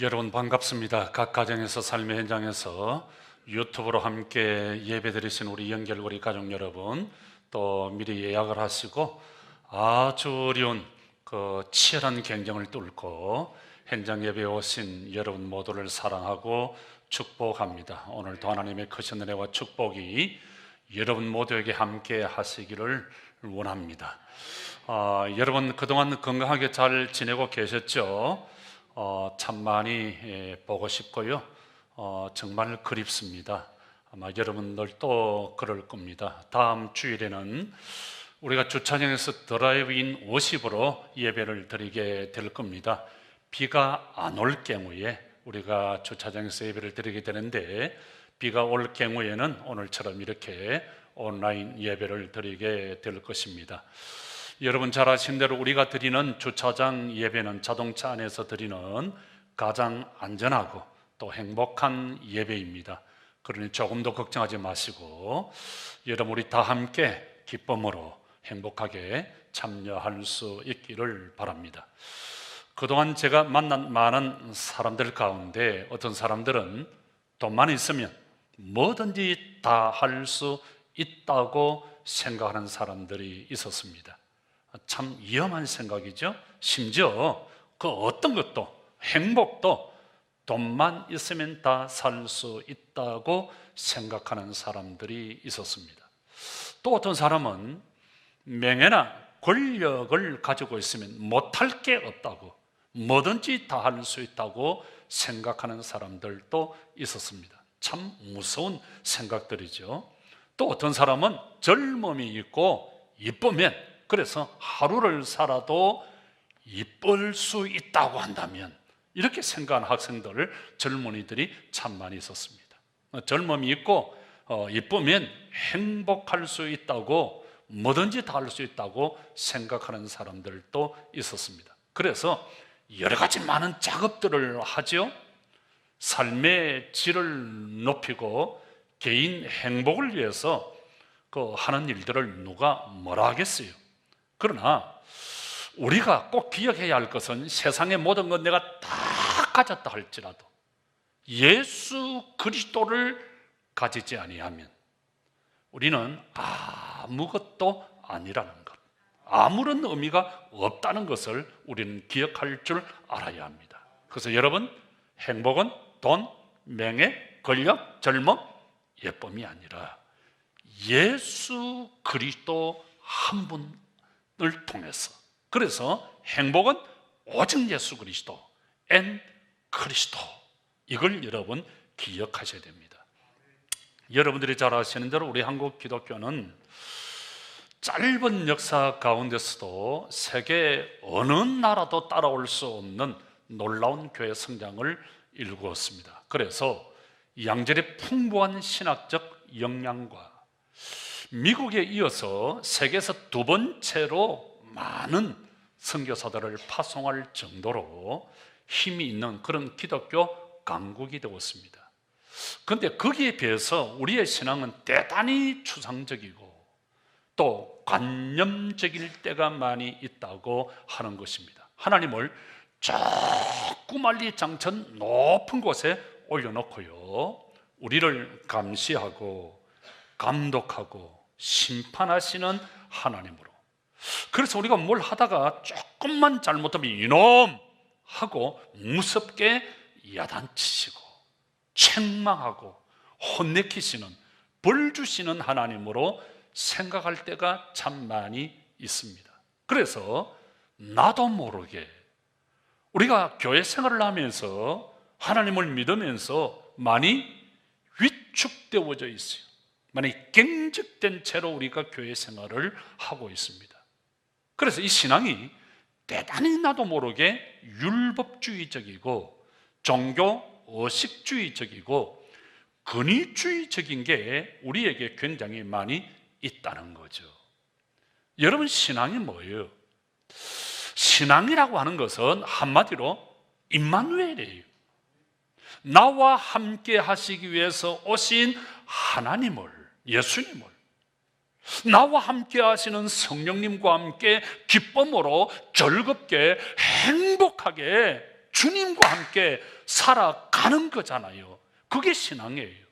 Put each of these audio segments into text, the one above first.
여러분 반갑습니다. 각 가정에서 삶의 현장에서 유튜브로 함께 예배드리신 우리 연결고리 가족 여러분, 또 미리 예약을 하시고 아주 어려운 치열한 경쟁을 뚫고 현장 예배에 오신 여러분 모두를 사랑하고 축복합니다. 오늘도 하나님의 크신 은혜와 축복이 여러분 모두에게 함께 하시기를 원합니다. 여러분 그동안 건강하게 잘 지내고 계셨죠? 참 많이 보고 싶고요. 정말 그립습니다. 아마 여러분들도 그럴 겁니다. 다음 주일에는 우리가 주차장에서 드라이브인 50으로 예배를 드리게 될 겁니다. 비가 안 올 경우에 우리가 주차장에서 예배를 드리게 되는데, 비가 올 경우에는 오늘처럼 이렇게 온라인 예배를 드리게 될 것입니다. 여러분 잘 아시는 대로 우리가 드리는 주차장 예배는 자동차 안에서 드리는 가장 안전하고 또 행복한 예배입니다. 그러니 조금 더 걱정하지 마시고 여러분 우리 다 함께 기쁨으로 행복하게 참여할 수 있기를 바랍니다. 그동안 제가 만난 많은 사람들 가운데 어떤 사람들은 돈만 있으면 뭐든지 다 할 수 있다고 생각하는 사람들이 있었습니다. 참 위험한 생각이죠. 심지어 그 어떤 것도, 행복도 돈만 있으면 다 살 수 있다고 생각하는 사람들이 있었습니다. 또 어떤 사람은 명예나 권력을 가지고 있으면 못할 게 없다고, 뭐든지 다 할 수 있다고 생각하는 사람들도 있었습니다. 참 무서운 생각들이죠. 또 어떤 사람은 젊음이 있고 이쁘면, 그래서 하루를 살아도 이쁠 수 있다고 한다면, 이렇게 생각하는 학생들, 젊은이들이 참 많이 있었습니다. 젊음이 있고 이쁘면 행복할 수 있다고, 뭐든지 다 할 수 있다고 생각하는 사람들도 있었습니다. 그래서 여러 가지 많은 작업들을 하죠. 삶의 질을 높이고 개인 행복을 위해서 하는 일들을 누가 뭐라 하겠어요. 그러나 우리가 꼭 기억해야 할 것은, 세상의 모든 것 내가 다 가졌다 할지라도 예수 그리스도를 가지지 아니하면 우리는 아무것도 아니라는 것, 아무런 의미가 없다는 것을 우리는 기억할 줄 알아야 합니다. 그래서 여러분, 행복은 돈, 명예, 권력, 젊음, 예쁨이 아니라 예수 그리스도 한 분을 통해서, 그래서 행복은 오직 예수 그리스도, 엔 그리스도, 이걸 여러분 기억하셔야 됩니다. 여러분들이 잘 아시는 대로 우리 한국 기독교는 짧은 역사 가운데서도 세계 어느 나라도 따라올 수 없는 놀라운 교회 성장을 일구었습니다. 그래서 양질의 풍부한 신학적 역량과 미국에 이어서 세계에서 두 번째로 많은 선교사들을 파송할 정도로 힘이 있는 그런 기독교 강국이 되었습니다. 그런데 거기에 비해서 우리의 신앙은 대단히 추상적이고 또 관념적일 때가 많이 있다고 하는 것입니다. 하나님을 조그만리 장천 높은 곳에 올려놓고요, 우리를 감시하고 감독하고 심판하시는 하나님으로, 그래서 우리가 뭘 하다가 조금만 잘못하면 이놈 하고 무섭게 야단치시고 책망하고 혼내키시는, 벌 주시는 하나님으로 생각할 때가 참 많이 있습니다. 그래서 나도 모르게 우리가 교회 생활을 하면서 하나님을 믿으면서 많이 위축되어져 있어요. 많이 경직된 채로 우리가 교회 생활을 하고 있습니다. 그래서 이 신앙이 대단히 나도 모르게 율법주의적이고 종교 의식주의적이고 근위주의적인 게 우리에게 굉장히 많이 있다는 거죠. 여러분, 신앙이 뭐예요? 신앙이라고 하는 것은 한마디로 임마누엘이에요. 나와 함께 하시기 위해서 오신 하나님을, 예수님을, 나와 함께 하시는 성령님과 함께 기쁨으로 즐겁게 행복하게 주님과 함께 살아가는 거잖아요. 그게 신앙이에요.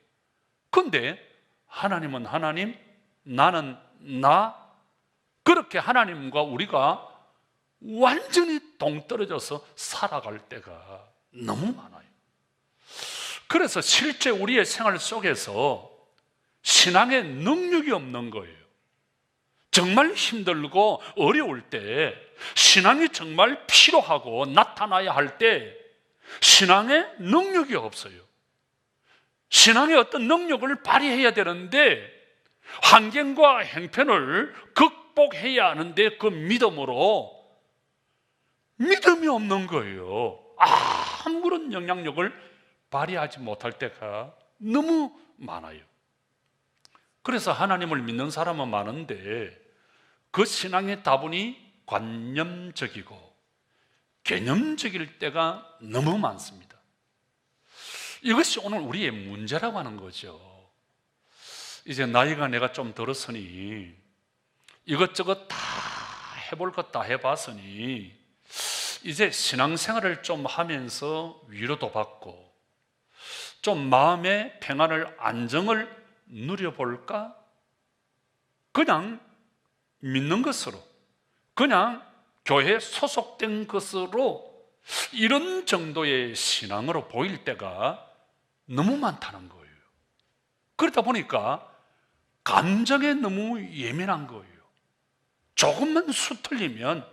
그런데 하나님은 하나님, 나는 나, 그렇게 하나님과 우리가 완전히 동떨어져서 살아갈 때가 너무 많아요. 그래서 실제 우리의 생활 속에서 신앙의 능력이 없는 거예요. 정말 힘들고 어려울 때, 신앙이 정말 필요하고 나타나야 할 때 신앙의 능력이 없어요. 신앙의 어떤 능력을 발휘해야 되는데 환경과 형편을 극복해야 하는데 그 믿음으로 믿음이 없는 거예요. 아무런 영향력을 발휘하지 못할 때가 너무 많아요. 그래서 하나님을 믿는 사람은 많은데 그 신앙의 다분히 관념적이고 개념적일 때가 너무 많습니다. 이것이 오늘 우리의 문제라고 하는 거죠. 이제 나이가 내가 좀 들었으니 이것저것 다 해볼 것 다 해봤으니 이제 신앙생활을 좀 하면서 위로도 받고 좀 마음의 평안을, 안정을 누려볼까? 그냥 믿는 것으로, 그냥 교회에 소속된 것으로 이런 정도의 신앙으로 보일 때가 너무 많다는 거예요. 그러다 보니까 감정에 너무 예민한 거예요. 조금만 수틀리면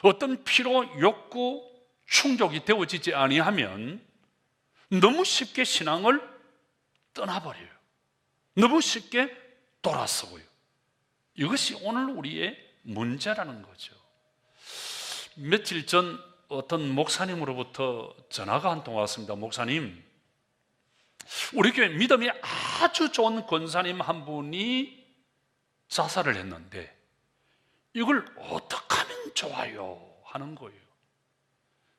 어떤 피로, 욕구, 충족이 되어지지 아니하면 너무 쉽게 신앙을 떠나버려요. 너무 쉽게 돌아서고요. 이것이 오늘 우리의 문제라는 거죠. 며칠 전 어떤 목사님으로부터 전화가 한 통 왔습니다. 목사님, 우리 교회 믿음이 아주 좋은 권사님 한 분이 자살을 했는데 이걸 어떻게 하면 좋아요? 하는 거예요.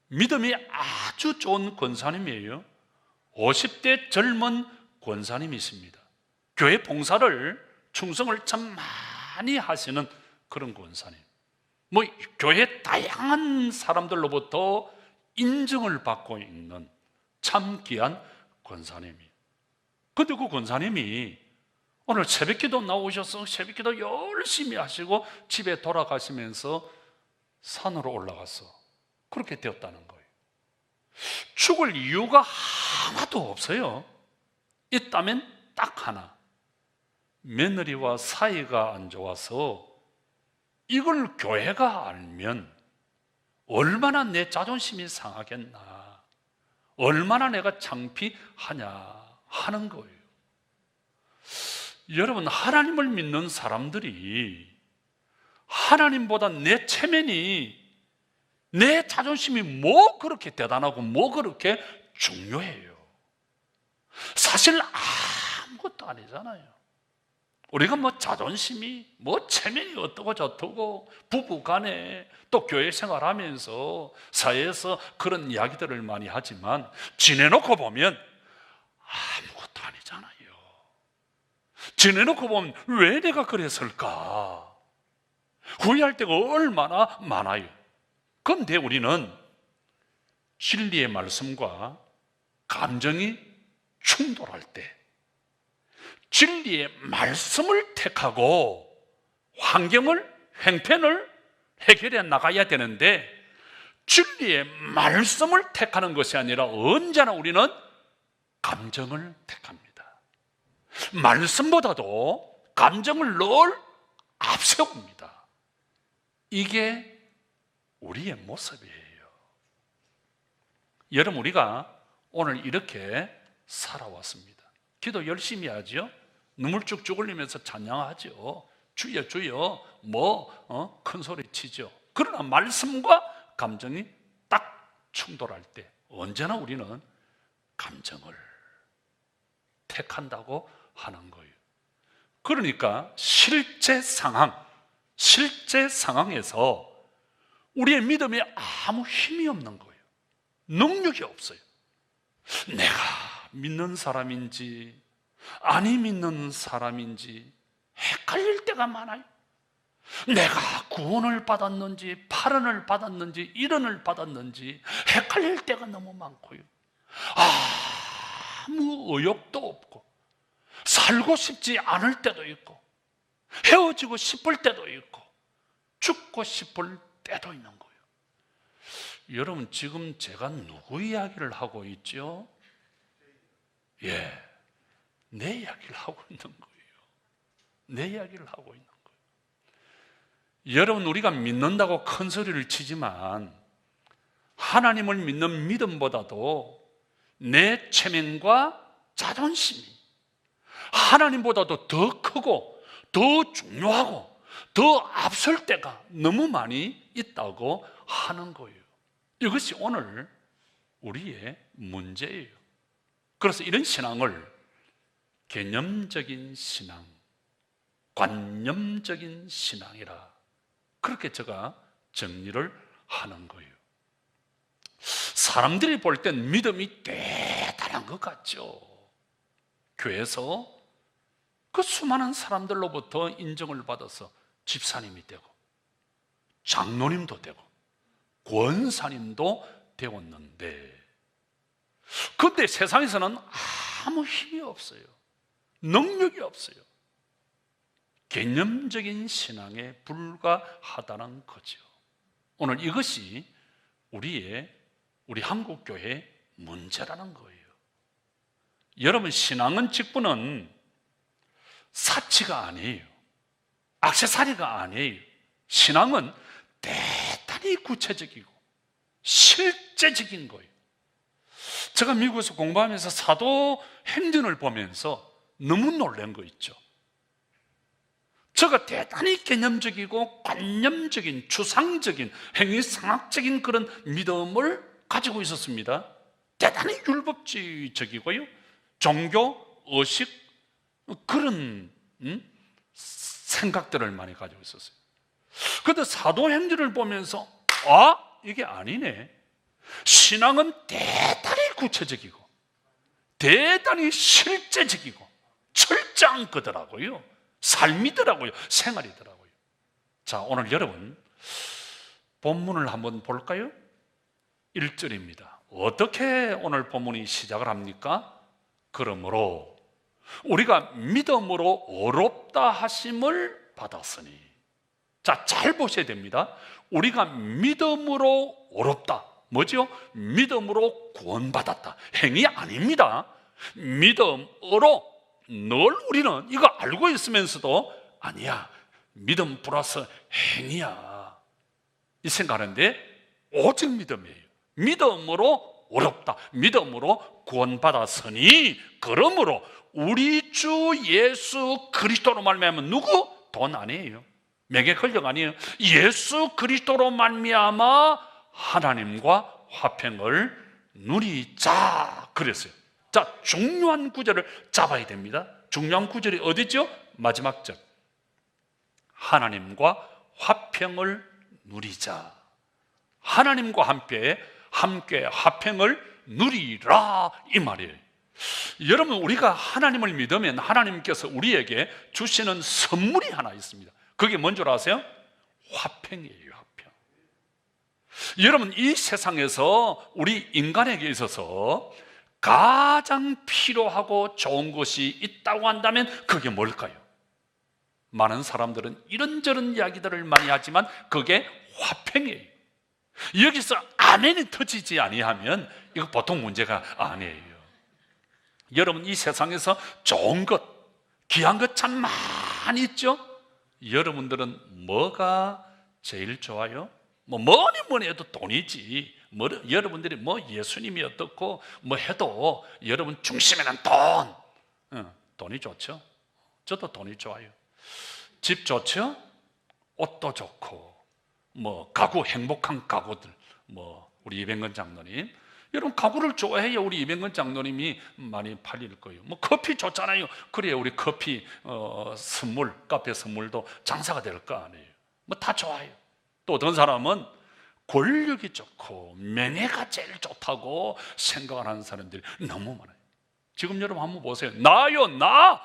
믿음이 아주 좋은 권사님이에요. 50대 젊은 권사님이십니다. 교회 봉사를, 충성을 참 많이 하시는 그런 권사님. 교회 다양한 사람들로부터 인정을 받고 있는 참 귀한 권사님이에요. 근데 그 권사님이 오늘 새벽기도 나오셔서 새벽기도 열심히 하시고 집에 돌아가시면서 산으로 올라가서 그렇게 되었다는 거예요. 죽을 이유가 하나도 없어요. 있다면 딱 하나, 며느리와 사이가 안 좋아서 이걸 교회가 알면 얼마나 내 자존심이 상하겠나, 얼마나 내가 창피하냐 하는 거예요. 여러분, 하나님을 믿는 사람들이 하나님보다 내 체면이, 내 자존심이 뭐 그렇게 대단하고 뭐 그렇게 중요해요. 사실 아무것도 아니잖아요. 우리가 자존심이, 체면이 어떠고 저떠고, 부부 간에 또 교회 생활하면서 사회에서 그런 이야기들을 많이 하지만 지내놓고 보면 아무것도 아니잖아요. 지내놓고 보면 왜 내가 그랬을까? 후회할 때가 얼마나 많아요. 그런데 우리는 진리의 말씀과 감정이 충돌할 때 진리의 말씀을 택하고 환경을, 형편을 해결해 나가야 되는데 진리의 말씀을 택하는 것이 아니라 언제나 우리는 감정을 택합니다. 말씀보다도 감정을 늘 앞세웁니다. 이게 우리의 모습이에요. 여러분, 우리가 오늘 이렇게 살아왔습니다. 기도 열심히 하죠. 눈물 쭉쭉 흘리면서 찬양하죠. 주여 주여 큰 소리 치죠. 그러나 말씀과 감정이 딱 충돌할 때 언제나 우리는 감정을 택한다고 하는 거예요. 그러니까 실제 상황에서 우리의 믿음에 아무 힘이 없는 거예요. 능력이 없어요. 내가 믿는 사람인지 아니 믿는 사람인지 헷갈릴 때가 많아요. 내가 구원을 받았는지 8원을 받았는지 1원을 받았는지 헷갈릴 때가 너무 많고요. 아무 의욕도 없고 살고 싶지 않을 때도 있고 헤어지고 싶을 때도 있고 죽고 싶을 때도 있는 거예요. 여러분, 지금 제가 누구 이야기를 하고 있죠? 예, 내 이야기를 하고 있는 거예요. 내 이야기를 하고 있는 거예요. 여러분, 우리가 믿는다고 큰 소리를 치지만 하나님을 믿는 믿음보다도 내 체면과 자존심이 하나님보다도 더 크고 더 중요하고 더 앞설 때가 너무 많이 있다고 하는 거예요. 이것이 오늘 우리의 문제예요. 그래서 이런 신앙을 개념적인 신앙, 관념적인 신앙이라 그렇게 제가 정리를 하는 거예요. 사람들이 볼 땐 믿음이 대단한 것 같죠. 교회에서 그 수많은 사람들로부터 인정을 받아서 집사님이 되고 장로님도 되고 권사님도 되었는데, 그런데 세상에서는 아무 힘이 없어요. 능력이 없어요. 개념적인 신앙에 불과하다는 거죠. 오늘 이것이 우리 한국교회의 문제라는 거예요. 여러분, 신앙은 직분은 사치가 아니에요. 액세서리가 아니에요. 신앙은 대단히 구체적이고 실제적인 거예요. 제가 미국에서 공부하면서 사도행전을 보면서 너무 놀란 거 있죠. 제가 대단히 개념적이고 관념적인 추상적인 행위상학적인 그런 믿음을 가지고 있었습니다. 대단히 율법주의적이고요, 종교, 의식 그런 생각들을 많이 가지고 있었어요. 그런데 사도행전을 보면서 이게 아니네. 신앙은 대단히 구체적이고 대단히 실제적이고 철저한 거더라고요. 삶이더라고요. 생활이더라고요. 자, 오늘 여러분 본문을 한번 볼까요? 1절입니다. 어떻게 오늘 본문이 시작을 합니까? 그러므로 우리가 믿음으로 의롭다 하심을 받았으니. 자, 잘 보셔야 됩니다. 우리가 믿음으로 의롭다. 뭐죠? 믿음으로 구원받았다. 행위 아닙니다. 믿음으로. 늘 우리는 이거 알고 있으면서도 아니야, 믿음 플러스 행위야, 이 생각하는데 오직 믿음이에요. 믿음으로 의롭다, 믿음으로 구원받았으니 그러므로 우리 주 예수 그리스도로 말미암아. 누구? 돈 아니에요. 명예 권력 아니에요. 예수 그리스도로 말미암아 하나님과 화평을 누리자 그랬어요. 자, 중요한 구절을 잡아야 됩니다. 중요한 구절이 어디죠? 마지막 절. 하나님과 화평을 누리자. 하나님과 함께 화평을 누리라, 이 말이에요. 여러분, 우리가 하나님을 믿으면 하나님께서 우리에게 주시는 선물이 하나 있습니다. 그게 뭔 줄 아세요? 화평이에요. 화평. 여러분, 이 세상에서 우리 인간에게 있어서 가장 필요하고 좋은 것이 있다고 한다면 그게 뭘까요? 많은 사람들은 이런저런 이야기들을 많이 하지만 그게 화평이에요. 여기서 아멘이 터지지 아니하면 이거 보통 문제가 아니에요. 여러분, 이 세상에서 좋은 것, 귀한 것 참 많이 있죠? 여러분들은 뭐가 제일 좋아요? 뭐니 해도 돈이지. 여러분들이 예수님이 어떻고 해도 여러분 중심에는 돈. 돈이 좋죠. 저도 돈이 좋아요. 집 좋죠. 옷도 좋고 가구, 행복한 가구들. 우리 이병건 장로님, 여러분 가구를 좋아해야 우리 이병건 장로님이 많이 팔릴 거예요. 커피 좋잖아요. 그래야 우리 커피 선물, 카페 선물도 장사가 될 거 아니에요. 다 좋아요. 또 어떤 사람은 권력이 좋고 명예가 제일 좋다고 생각을 하는 사람들이 너무 많아요. 지금 여러분 한번 보세요. 나요, 나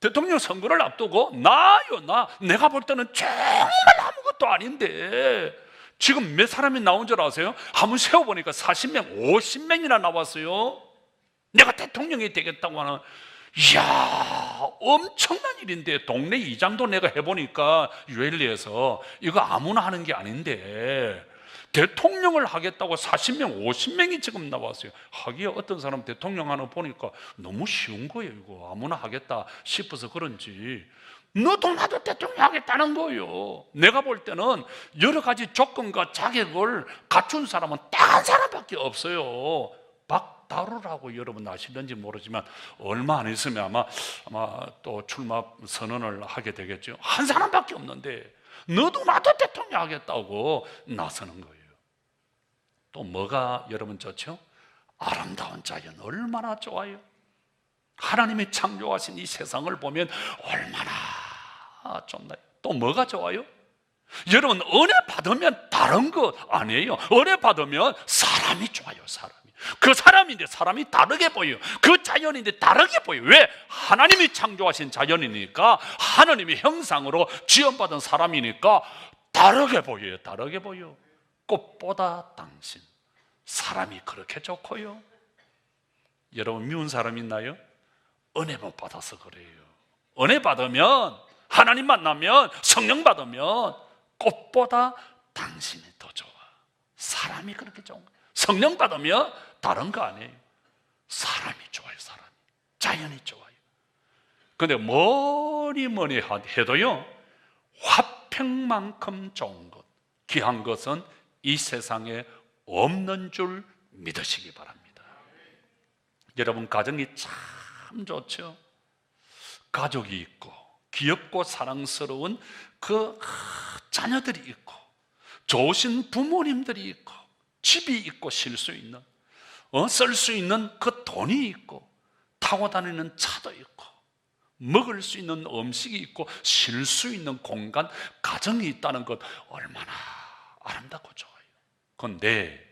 대통령 선거를 앞두고 나요. 내가 볼 때는 정말 아무것도 아닌데 지금 몇 사람이 나온 줄 아세요? 한번 세어보니까 40명, 50명이나 나왔어요. 내가 대통령이 되겠다고 하는, 이야, 엄청난 일인데, 동네 이장도 내가 해보니까 유엘리에서 이거 아무나 하는 게 아닌데 대통령을 하겠다고 40명, 50명이 지금 나왔어요. 하기에 어떤 사람 대통령 하는 거 보니까 너무 쉬운 거예요. 이거 아무나 하겠다 싶어서 그런지 너도 나도 대통령 하겠다는 거예요. 내가 볼 때는 여러 가지 조건과 자격을 갖춘 사람은 딱 한 사람밖에 없어요. 박다루라고 여러분 아시는지 모르지만 얼마 안 있으면 아마 또 출마 선언을 하게 되겠죠. 한 사람밖에 없는데 너도 나도 대통령 하겠다고 나서는 거예요. 또 뭐가 여러분 좋죠? 아름다운 자연 얼마나 좋아요. 하나님이 창조하신 이 세상을 보면 얼마나 좋나요? 또 뭐가 좋아요? 여러분, 은혜 받으면 다른 것 아니에요. 은혜 받으면 사람이 좋아요. 사람이. 그 사람인데 사람이 다르게 보여요. 그 자연인데 다르게 보여요. 왜? 하나님이 창조하신 자연이니까, 하나님의 형상으로 지음받은 사람이니까 다르게 보여요. 다르게 보여. 꽃보다 당신. 사람이 그렇게 좋고요. 여러분, 미운 사람 있나요? 은혜 못 받아서 그래요. 은혜 받으면, 하나님 만나면, 성령 받으면 꽃보다 당신이 더 좋아. 사람이 그렇게 좋은 거예요. 성령 받으면 다른 거 아니에요. 사람이 좋아요. 사람이. 자연이 좋아요. 근데 뭐니 해도요, 화평만큼 좋은 것, 귀한 것은 이 세상에 없는 줄 믿으시기 바랍니다. 여러분, 가정이 참 좋죠. 가족이 있고 귀엽고 사랑스러운 그 자녀들이 있고 좋으신 부모님들이 있고 집이 있고 쉴 수 있는, 쓸 수 있는 그 돈이 있고 타고 다니는 차도 있고 먹을 수 있는 음식이 있고 쉴 수 있는 공간, 가정이 있다는 것 얼마나 아름답고 좋아요. 그런데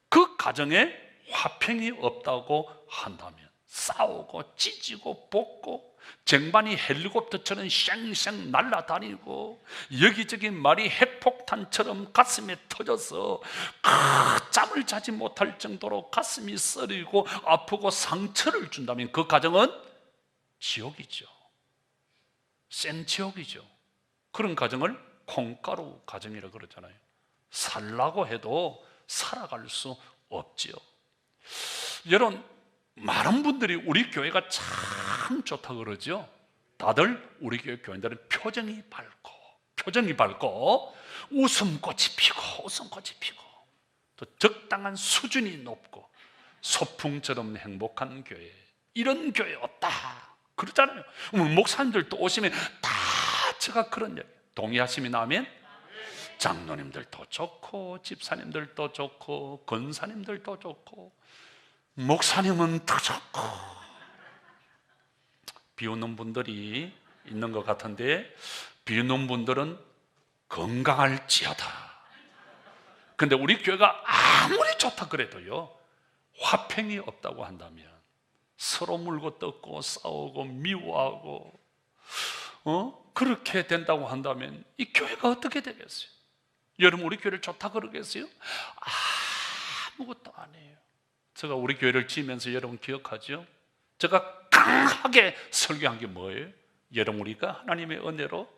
그 가정에 화평이 없다고 한다면 싸우고 찢고 볶고 쟁반이 헬리콥터처럼 쌩쌩 날아다니고 여기저기 말이 핵폭탄처럼 가슴에 터져서 잠을 자지 못할 정도로 가슴이 쓰리고 아프고 상처를 준다면 그 가정은 지옥이죠. 생지옥이죠. 그런 가정을 콩가루 가정이라고 그러잖아요. 살라고 해도 살아갈 수 없지요. 여러분, 많은 분들이 우리 교회가 참 좋다고 그러죠. 다들 우리 교회 교인들은 표정이 밝고 웃음꽃이 피고 또 적당한 수준이 높고 소풍처럼 행복한 교회, 이런 교회 없다 그러잖아요. 목사님들도 오시면 다 제가 그런 얘기 동의하시면 아멘. 장로님들도 좋고 집사님들도 좋고 권사님들도 좋고 목사님은 더 좋고, 비웃는 분들이 있는 것 같은데 비웃는 분들은 건강할지어다. 근데 우리 교회가 아무리 좋다 그래도요, 화평이 없다고 한다면, 서로 물고 뜯고 싸우고 미워하고 그렇게 된다고 한다면 이 교회가 어떻게 되겠어요? 여러분, 우리 교회를 좋다 그러겠어요? 아무것도 아니에요. 제가 우리 교회를 지으면서 여러분 기억하죠? 제가 강하게 설교한 게 뭐예요? 여러분, 우리가 하나님의 은혜로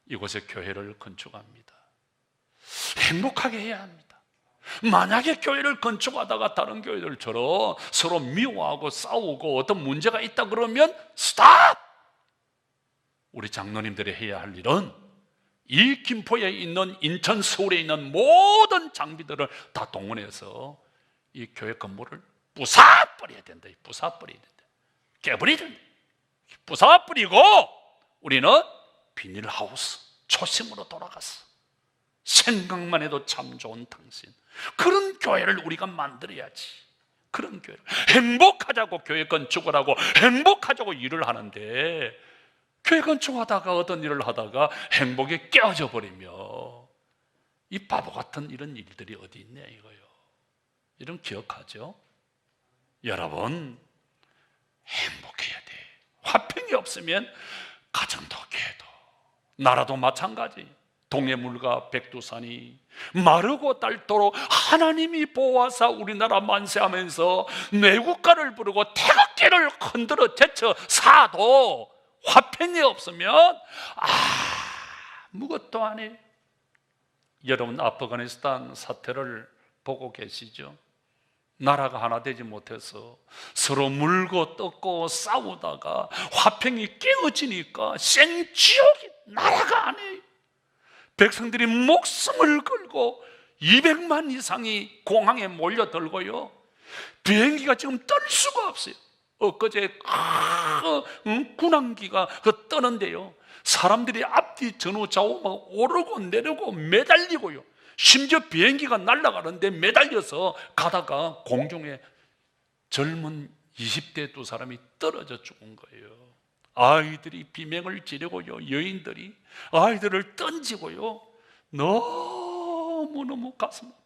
이곳에 교회를 건축합니다. 행복하게 해야 합니다. 만약에 교회를 건축하다가 다른 교회들처럼 서로 미워하고 싸우고 어떤 문제가 있다 그러면 스탑! 우리 장로님들이 해야 할 일은 이 김포에 있는, 인천, 서울에 있는 모든 장비들을 다 동원해서 이 교회 건물을 부숴버려야 된다. 부숴버려야 된다. 깨버려야 된다. 부숴버리고 우리는 비닐하우스, 초심으로 돌아갔어. 생각만 해도 참 좋은 당신, 그런 교회를 우리가 만들어야지. 그런 교회를 행복하자고 교회 건축을 하고 행복하자고 일을 하는데, 교회 건축하다가 어떤 일을 하다가 행복에 깨어져 버리며 이 바보 같은 이런 일들이 어디 있냐 이거요. 이런 기억하죠? 여러분, 행복해야 돼. 화평이 없으면 가정도 개도 나라도 마찬가지. 동해물과 백두산이 마르고 닳도록 하나님이 보호하사 우리나라 만세하면서 뇌국가를 부르고 태극기를 흔들어 제쳐 사도 화평이 없으면 아무것도 안 해. 여러분, 아프가니스탄 사태를 보고 계시죠? 나라가 하나 되지 못해서 서로 물고 뜯고 싸우다가 화평이 깨어지니까 생지옥이 나라가 안 해. 백성들이 목숨을 걸고 200만 이상이 공항에 몰려들고요, 비행기가 지금 뜰 수가 없어요. 엊그제 군항기가 뜨는데요, 사람들이 앞뒤 전후 좌우 막 오르고 내리고 매달리고요, 심지어 비행기가 날아가는데 매달려서 가다가 공중에 젊은 20대 두 사람이 떨어져 죽은 거예요. 아이들이 비명을 지르고요, 여인들이 아이들을 던지고요, 너무너무 가슴 아파.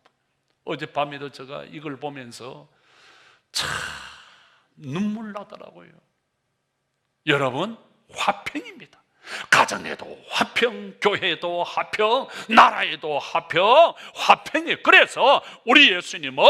어젯밤에도 제가 이걸 보면서 참 눈물 나더라고요. 여러분, 화평입니다. 가정에도 화평, 교회에도 화평, 나라에도 화평, 화평이. 그래서 우리 예수님은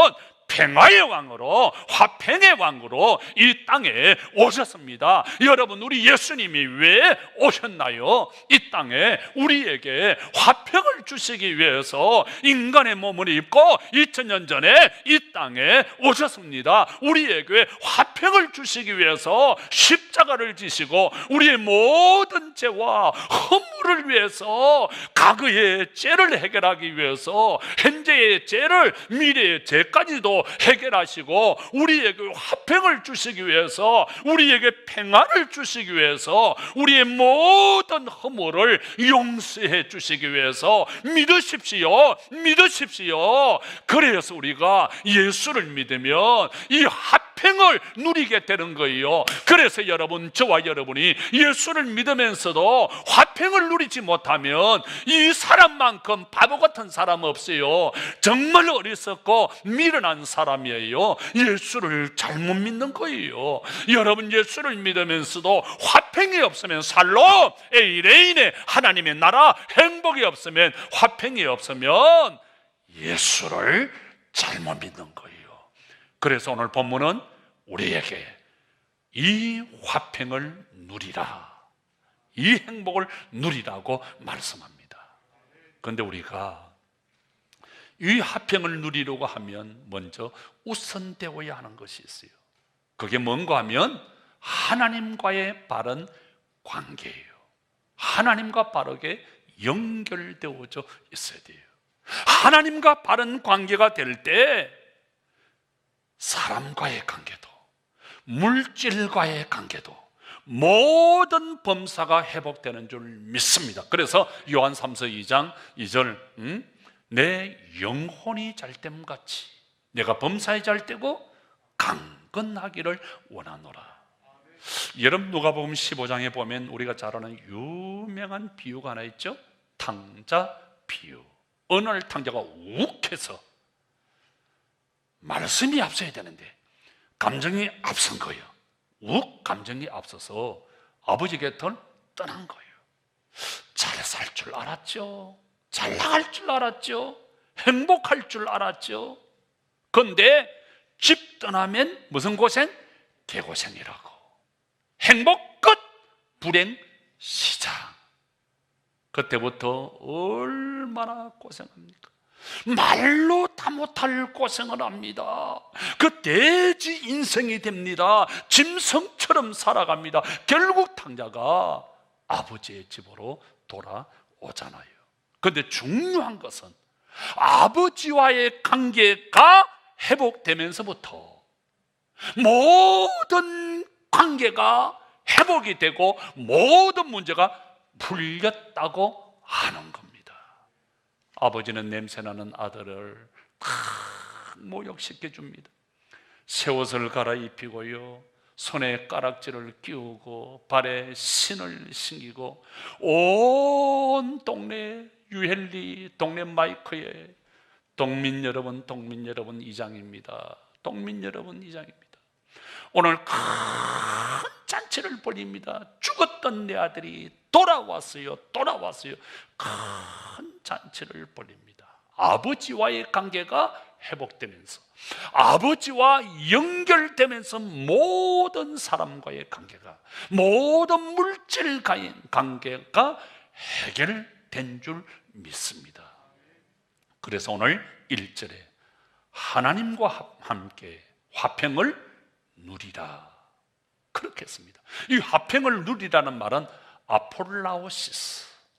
평화의 왕으로, 화평의 왕으로 이 땅에 오셨습니다. 여러분, 우리 예수님이 왜 오셨나요? 이 땅에 우리에게 화평을 주시기 위해서 인간의 몸을 입고 2000년 전에 이 땅에 오셨습니다. 우리에게 화평을 주시기 위해서 십자가를 지시고 우리의 모든 죄와 허물을 위해서, 과거의 죄를 해결하기 위해서 현재의 죄를, 미래의 죄까지도 해결하시고 우리에게 화평을 주시기 위해서, 우리에게 평안을 주시기 위해서, 우리의 모든 허물을 용서해 주시기 위해서 믿으십시오. 믿으십시오. 그래서 우리가 예수를 믿으면 이 화평을 누리게 되는 거예요. 그래서 여러분, 저와 여러분이 예수를 믿으면서도 화평을 누리지 못하면 이 사람만큼 바보 같은 사람 없어요. 정말 어리석고 미련한 사람이에요. 예수를 잘못 믿는 거예요. 여러분, 예수를 믿으면서도 화평이 없으면, 살로 에이레인의 하나님의 나라 행복이 없으면, 화평이 없으면 예수를 잘못 믿는 거예요. 그래서 오늘 본문은 우리에게 이 화평을 누리라, 이 행복을 누리라고 말씀합니다. 그런데 우리가 이 화평을 누리려고 하면 먼저 우선되어야 하는 것이 있어요. 그게 뭔가 하면 하나님과의 바른 관계예요. 하나님과 바르게 연결되어져 있어야 돼요. 하나님과 바른 관계가 될 때 사람과의 관계도, 물질과의 관계도, 모든 범사가 회복되는 줄 믿습니다. 그래서 요한 3서 2장 2절, 내 영혼이 잘됨 같이 내가 범사에 잘되고 강건하기를 원하노라. 여러분, 누가복음 15장에 보면 우리가 잘 아는 유명한 비유가 하나 있죠. 탕자 비유. 어느 날 탕자가 욱해서, 말씀이 앞서야 되는데 감정이 앞선 거예요. 감정이 앞서서 아버지 곁을 떠난 거예요. 잘 살 줄 알았죠. 잘 나갈 줄 알았죠. 행복할 줄 알았죠. 그런데 집 떠나면 무슨 고생? 개고생이라고. 행복 끝, 불행 시작. 그때부터 얼마나 고생합니까? 말로 다 못할 고생을 합니다. 그 돼지 인생이 됩니다. 짐승처럼 살아갑니다. 결국 탕자가 아버지의 집으로 돌아오잖아요. 그런데 중요한 것은 아버지와의 관계가 회복되면서부터 모든 관계가 회복이 되고 모든 문제가 풀렸다고 하는 겁니다. 아버지는 냄새나는 아들을 탁 모욕시켜 줍니다. 새 옷을 갈아입히고요, 손에 가락지를 끼우고 발에 신을 신기고 온 동네 유헬리, 동네 마이크에 동민 여러분, 동민 여러분 이장입니다. 동민 여러분 이장입니다. 오늘 큰 잔치를 벌입니다. 죽었던 내 아들이 돌아왔어요. 돌아왔어요. 큰 잔치를 벌입니다. 아버지와의 관계가 회복되면서, 아버지와 연결되면서 모든 사람과의 관계가, 모든 물질 관계가 해결된 줄 믿습니다. 그래서 오늘 1절에 하나님과 함께 화평을 누리라, 그렇게 했습니다. 이 화평을 누리라는 말은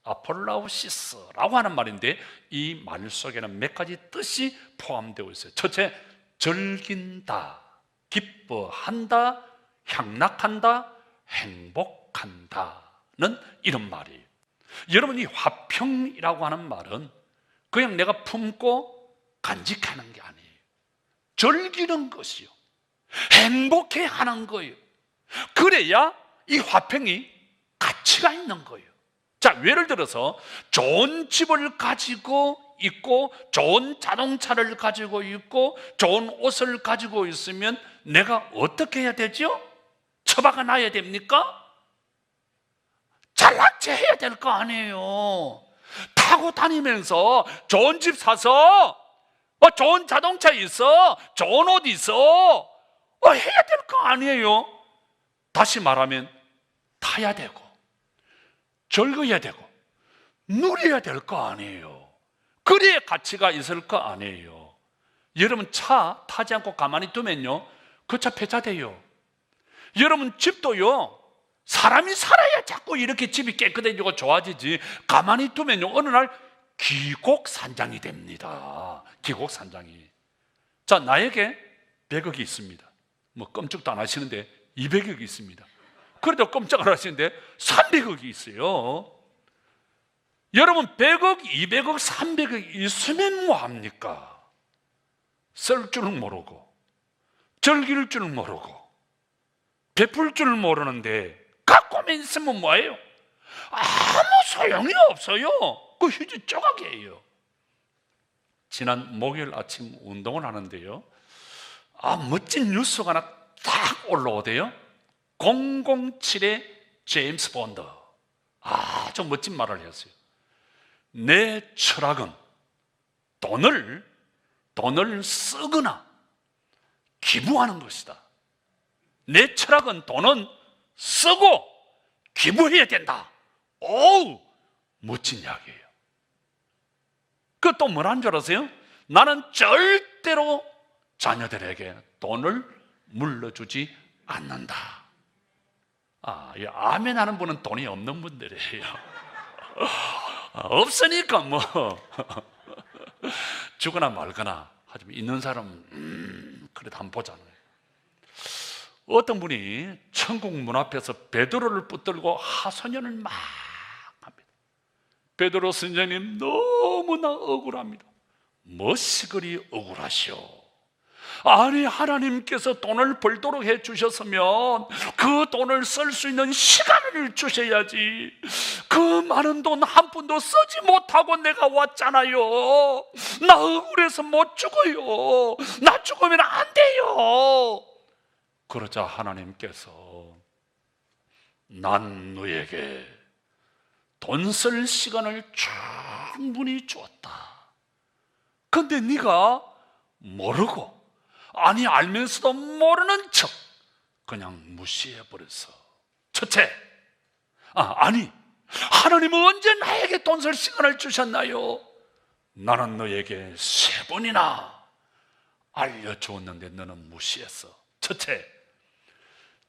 아폴라오시스라고 하는 말인데, 이 말 속에는 몇 가지 뜻이 포함되어 있어요. 첫째, 즐긴다, 기뻐한다, 향락한다, 행복한다는 이런 말이에요. 여러분, 이 화평이라고 하는 말은 그냥 내가 품고 간직하는 게 아니에요. 즐기는 것이요, 행복해 하는 거예요. 그래야 이 화평이 가치가 있는 거예요. 자, 예를 들어서 좋은 집을 가지고 있고, 좋은 자동차를 가지고 있고, 좋은 옷을 가지고 있으면 내가 어떻게 해야 되죠? 처박아 놔야 됩니까? 잘났지 해야 될 거 아니에요. 타고 다니면서 좋은 집 사서, 좋은 자동차 있어, 좋은 옷 있어, 해야 될 거 아니에요. 다시 말하면 타야 되고 즐거워야 되고 누려야 될 거 아니에요. 그래야 가치가 있을 거 아니에요. 여러분, 차 타지 않고 가만히 두면요, 그 차 폐차돼요. 여러분, 집도요, 사람이 살아야 자꾸 이렇게 집이 깨끗해지고 좋아지지, 가만히 두면요 어느 날 기곡산장이 됩니다. 기곡산장이. 자, 나에게 100억이 있습니다. 뭐 끔찍도 안 하시는데 200억이 있습니다. 그래도 꼼짝을 하시는데 300억이 있어요. 여러분, 100억, 200억, 300억 있으면 뭐합니까? 쓸 줄은 모르고, 즐길 줄은 모르고, 베풀 줄은 모르는데 갖고만 있으면 뭐예요? 아무 소용이 없어요. 그 휴지 조각이에요. 지난 목요일 아침 운동을 하는데요, 멋진 뉴스가 하나 딱 올라오대요. 007의 제임스 본드, 아주 멋진 말을 했어요. 내 철학은 돈을 쓰거나 기부하는 것이다. 내 철학은 돈은 쓰고 기부해야 된다. 오우, 멋진 이야기예요. 그 또 뭐라는 줄 아세요? 나는 절대로 자녀들에게 돈을 물려주지 않는다. 이 아멘 하는 분은 돈이 없는 분들이에요. 없으니까 뭐 주거나 말거나 하지만 있는 사람은 그래도 한번 보잖아요. 어떤 분이 천국 문 앞에서 베드로를 붙들고 하소연을 막 합니다. 베드로 선생님 너무나 억울합니다. 무엇이 그리 억울하시오? 아니, 하나님께서 돈을 벌도록 해주셨으면 그 돈을 쓸 수 있는 시간을 주셔야지. 그 많은 돈 한 푼도 쓰지 못하고 내가 왔잖아요. 나 억울해서 못 죽어요. 나 죽으면 안 돼요. 그러자 하나님께서 난 너에게 돈 쓸 시간을 충분히 주었다. 근데 네가 모르고, 아니 알면서도 모르는 척 그냥 무시해버렸어. 첫째, 아니 하나님은 언제 나에게 돈 쓸 시간을 주셨나요? 나는 너에게 3번이나 알려주었는데 너는 무시했어. 첫째,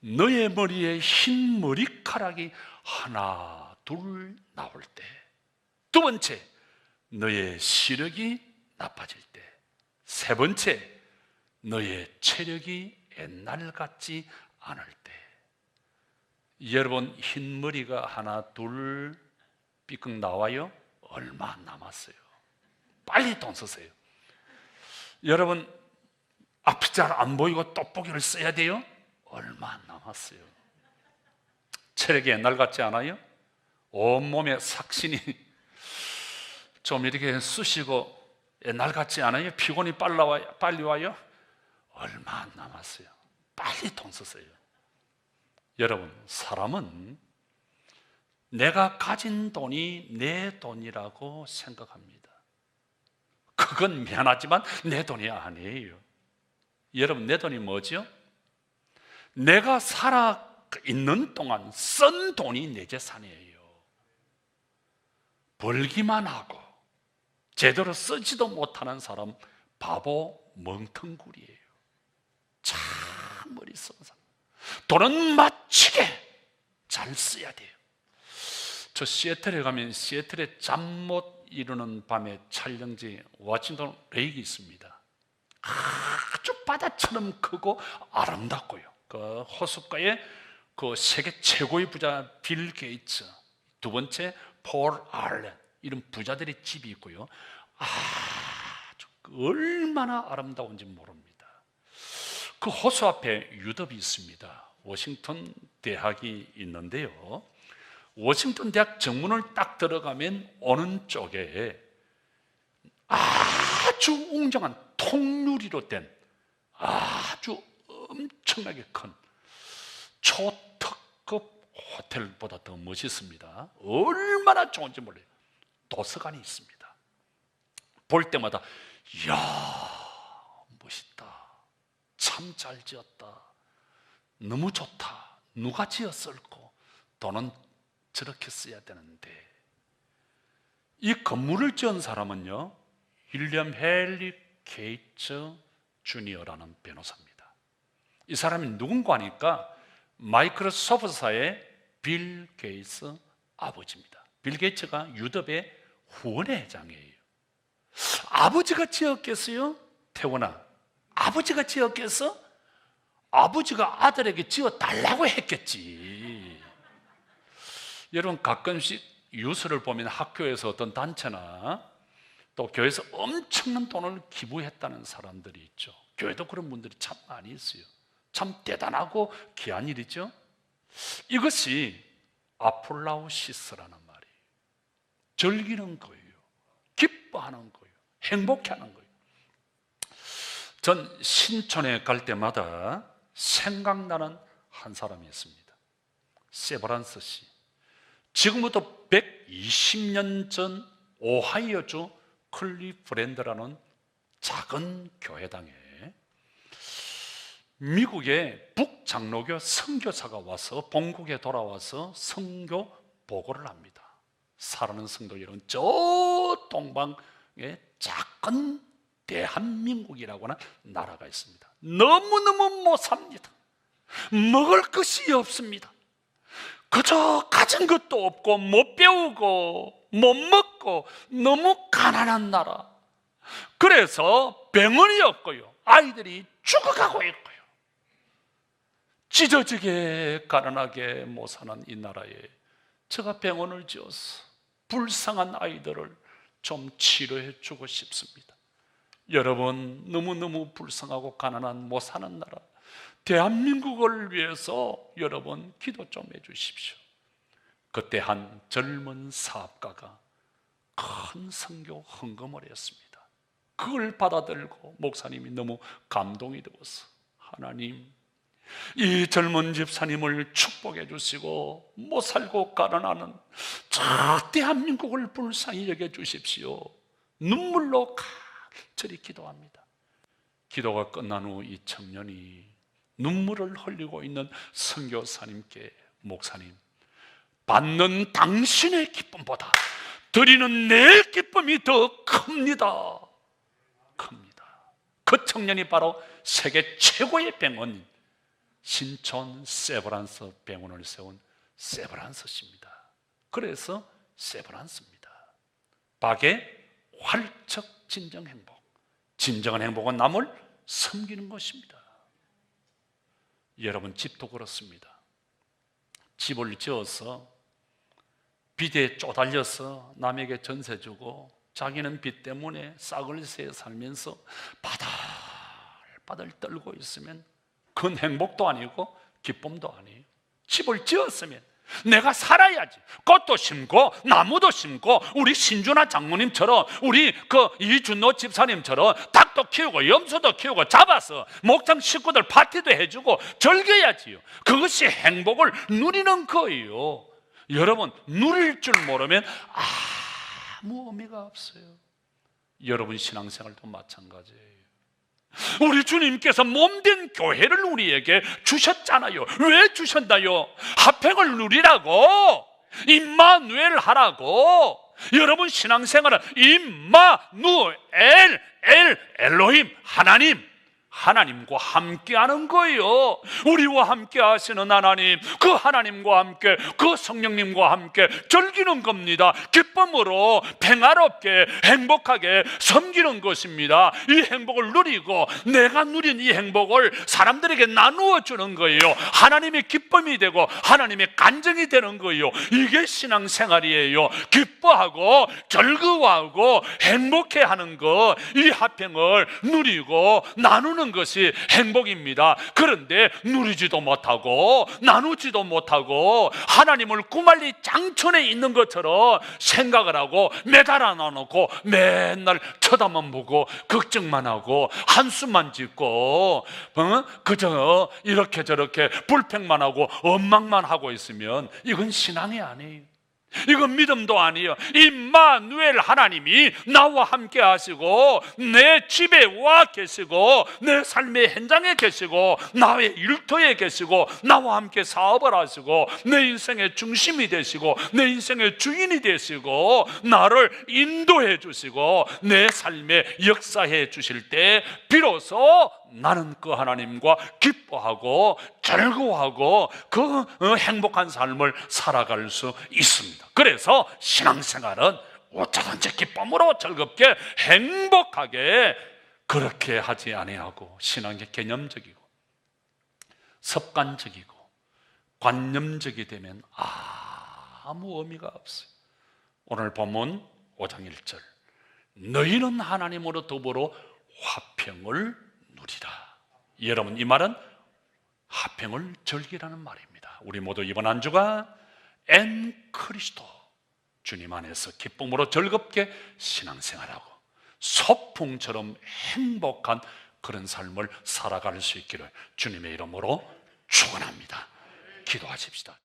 너의 머리에 흰 머리카락이 하나 둘 나올 때. 두 번째, 너의 시력이 나빠질 때. 세 번째, 너의 체력이 옛날 같지 않을 때. 여러분, 흰 머리가 하나 둘 삐끗 나와요? 얼마 안 남았어요. 빨리 돈 쓰세요. 여러분, 앞이 잘 안 보이고 떡보기를 써야 돼요? 얼마 안 남았어요. 체력이 옛날 같지 않아요? 온몸에 삭신이 좀 이렇게 쑤시고 옛날 같지 않아요? 피곤이 빨리 와요? 얼마 안 남았어요. 빨리 돈 썼어요. 여러분, 사람은 내가 가진 돈이 내 돈이라고 생각합니다. 그건 미안하지만 내 돈이 아니에요. 여러분, 내 돈이 뭐죠? 내가 살아 있는 동안 쓴 돈이 내 재산이에요. 벌기만 하고 제대로 쓰지도 못하는 사람 바보 멍텅구리예요. 참 머리 쓰는 사람. 돈은 맞추게 잘 써야 돼요. 저 시애틀에 가면 시애틀에 잠 못 이루는 밤의 촬영지 워싱턴 레이크 있습니다. 아주 바다처럼 크고 아름답고요. 그 호숫가에 그 세계 최고의 부자 빌 게이츠, 두 번째 폴 알렌, 이런 부자들의 집이 있고요. 아주 얼마나 아름다운지 모릅니다. 그 호수 앞에 유럽이 있습니다. 워싱턴 대학이 있는데요. 워싱턴 대학 정문을 딱 들어가면 오른쪽에 아주 웅장한 통유리로 된 아주 엄청나게 큰 초특급 호텔보다 더 멋있습니다. 얼마나 좋은지 몰라요. 도서관이 있습니다. 볼 때마다 이야, 멋있다, 참 잘 지었다, 너무 좋다, 누가 지었을까, 돈은 저렇게 써야 되는데. 이 건물을 지은 사람은요, 윌리엄 헨리 게이츠 주니어라는 변호사입니다. 이 사람이 누군가 하니까 마이크로소프트사의 빌 게이츠 아버지입니다. 빌 게이츠가 유럽의 후원회장이에요. 아버지가 지었겠어요? 태원아, 아버지가 지었겠어? 아버지가 아들에게 지어달라고 했겠지. 여러분, 가끔씩 뉴스를 보면 학교에서 어떤 단체나 또 교회에서 엄청난 돈을 기부했다는 사람들이 있죠. 교회도 그런 분들이 참 많이 있어요. 참 대단하고 귀한 일이죠. 이것이 아폴라우시스라는 말이에요. 즐기는 거예요. 기뻐하는 거예요. 행복해하는 거예요. 전 신촌에 갈 때마다 생각나는 한 사람이 있습니다. 세브란스 씨. 지금부터 120년 전 오하이오주 클리브랜드라는 작은 교회당에 미국의 북장로교 선교사가 와서 본국에 돌아와서 선교 보고를 합니다. 사랑하는 성도 여러분, 저 동방에 작은 대한민국이라고 하는 나라가 있습니다. 너무너무 못 삽니다. 먹을 것이 없습니다. 그저 가진 것도 없고 못 배우고 못 먹고 너무 가난한 나라. 그래서 병원이 없고요, 아이들이 죽어가고 있고요, 찢어지게 가난하게 못 사는 이 나라에 제가 병원을 지어서 불쌍한 아이들을 좀 치료해 주고 싶습니다. 여러분, 너무너무 불쌍하고 가난한 못 사는 나라 대한민국을 위해서 여러분 기도 좀 해주십시오. 그때 한 젊은 사업가가 큰 선교 헌금을 했습니다. 그걸 받아들고 목사님이 너무 감동이 되어서, 하나님, 이 젊은 집사님을 축복해 주시고 못 살고 가난하는 저 대한민국을 불쌍히 여겨 주십시오. 눈물로 간절히 기도합니다. 기도가 끝난 후 이 청년이 눈물을 흘리고 있는 선교사님께, 목사님, 받는 당신의 기쁨보다 드리는 내 기쁨이 더 큽니다. 그 청년이 바로 세계 최고의 병원, 신촌 세브란스 병원을 세운 세브란스 씨입니다. 그래서 세브란스입니다. 박의 활적 진정 행복. 진정한 행복은 남을 섬기는 것입니다. 여러분, 집도 그렇습니다. 집을 지어서 빚에 쪼달려서 남에게 전세 주고 자기는 빚 때문에 싹을 새 살면서 바들바들 떨고 있으면 그건 행복도 아니고 기쁨도 아니에요. 집을 지었으면 내가 살아야지. 꽃도 심고 나무도 심고 우리 신준아 장모님처럼 우리 이준노 집사님처럼 닭도 키우고 염소도 키우고 잡아서 목장 식구들 파티도 해주고 즐겨야지요. 그것이 행복을 누리는 거예요. 여러분, 누릴 줄 모르면 아무 의미가 없어요. 여러분 신앙생활도 마찬가지예요. 우리 주님께서 몸된 교회를 우리에게 주셨잖아요. 왜 주셨나요? 화평을 누리라고, 임마누엘 하라고. 여러분 신앙생활은 임마누엘, 엘로힘, 하나님과 함께하는 거예요. 우리와 함께 하시는 하나님, 그 하나님과 함께, 그 성령님과 함께 즐기는 겁니다. 기쁨으로 평화롭게 행복하게 섬기는 것입니다. 이 행복을 누리고 내가 누린 이 행복을 사람들에게 나누어 주는 거예요. 하나님의 기쁨이 되고 하나님의 간증이 되는 거예요. 이게 신앙생활이에요. 기뻐하고 즐거워하고 행복해하는 것, 이 화평을 누리고 나누는 것이 행복입니다. 그런데 누리지도 못하고 나누지도 못하고 하나님을 구말리 장천에 있는 것처럼 생각을 하고 매달아 놔놓고 맨날 쳐다만 보고 걱정만 하고 한숨만 짓고 그저 이렇게 저렇게 불평만 하고 원망만 하고 있으면 이건 신앙이 아니에요. 이건 믿음도 아니에요. 임마누엘 하나님이 나와 함께 하시고 내 집에 와 계시고 내 삶의 현장에 계시고 나의 일터에 계시고 나와 함께 사업을 하시고 내 인생의 중심이 되시고 내 인생의 주인이 되시고 나를 인도해 주시고 내 삶에 역사해 주실 때 비로소 나는 그 하나님과 기뻐하고 즐거워하고 그 행복한 삶을 살아갈 수 있습니다. 그래서 신앙생활은 어쩌든지 기쁨으로 즐겁게 행복하게 그렇게 하지 아니하고 신앙이 개념적이고 습관적이고 관념적이 되면 아무 의미가 없어요. 오늘 본문 5장 1절, 너희는 하나님으로 더불어 화평을 누리라. 여러분, 이 말은 화평을 즐기라는 말입니다. 우리 모두 이번 한 주가 엔 그리스도 주님 안에서 기쁨으로 즐겁게 신앙생활하고 소풍처럼 행복한 그런 삶을 살아갈 수 있기를 주님의 이름으로 축원합니다. 기도하십시다.